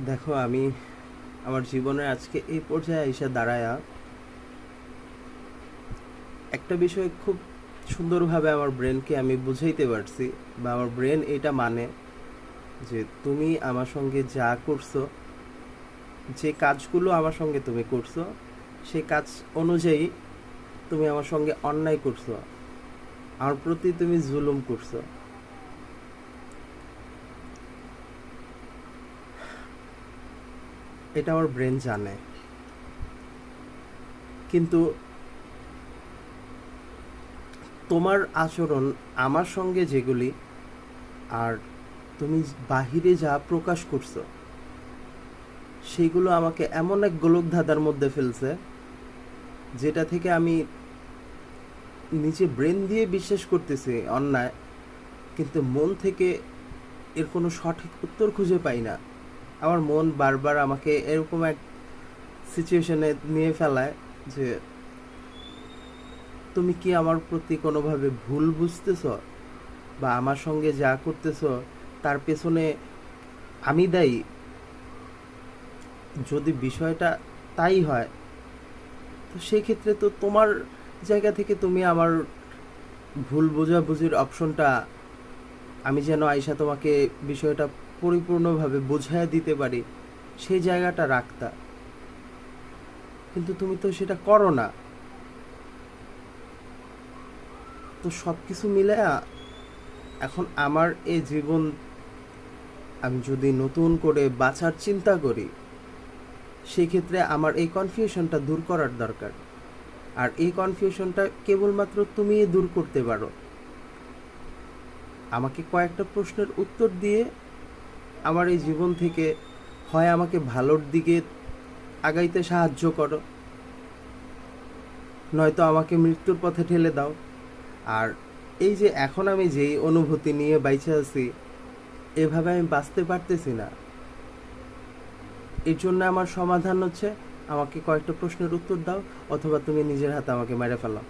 দেখো, আমি আমার জীবনে আজকে এই পর্যায়ে এসে দাঁড়ায়া একটা বিষয় খুব সুন্দরভাবে আমার ব্রেনকে আমি বুঝাইতে পারছি, বা আমার ব্রেন এটা মানে যে তুমি আমার সঙ্গে যা করছো, যে কাজগুলো আমার সঙ্গে তুমি করছো, সেই কাজ অনুযায়ী তুমি আমার সঙ্গে অন্যায় করছো, আমার প্রতি তুমি জুলুম করছো। এটা আমার ব্রেন জানে, কিন্তু তোমার আচরণ আমার সঙ্গে যেগুলি, আর তুমি বাহিরে যা প্রকাশ করছো, সেইগুলো আমাকে এমন এক গোলকধাঁধার মধ্যে ফেলছে, যেটা থেকে আমি নিজে ব্রেন দিয়ে বিশ্বাস করতেছি অন্যায়, কিন্তু মন থেকে এর কোনো সঠিক উত্তর খুঁজে পাই না। আমার মন বারবার আমাকে এরকম এক সিচুয়েশনে নিয়ে ফেলায় যে তুমি কি আমার প্রতি কোনোভাবে ভুল বুঝতেছ, বা আমার সঙ্গে যা করতেছ তার পেছনে আমি দায়ী। যদি বিষয়টা তাই হয়, তো সেই ক্ষেত্রে তো তোমার জায়গা থেকে তুমি আমার ভুল বোঝাবুঝির অপশনটা, আমি যেন আইসা তোমাকে বিষয়টা পরিপূর্ণভাবে বুঝাইয়া দিতে পারি, সেই জায়গাটা রাখতা। কিন্তু তুমি তো সেটা করো না। তো সব কিছু মিলায়া এখন আমার এই জীবন, আমি যদি নতুন করে বাঁচার চিন্তা করি, সেই ক্ষেত্রে আমার এই কনফিউশনটা দূর করার দরকার। আর এই কনফিউশনটা কেবলমাত্র তুমিই দূর করতে পারো। আমাকে কয়েকটা প্রশ্নের উত্তর দিয়ে আমার এই জীবন থেকে হয় আমাকে ভালোর দিকে আগাইতে সাহায্য করো, নয়তো আমাকে মৃত্যুর পথে ঠেলে দাও। আর এই যে এখন আমি যেই অনুভূতি নিয়ে বাইচে আছি, এভাবে আমি বাঁচতে পারতেছি না। এর জন্য আমার সমাধান হচ্ছে, আমাকে কয়েকটা প্রশ্নের উত্তর দাও, অথবা তুমি নিজের হাতে আমাকে মেরে ফেলো।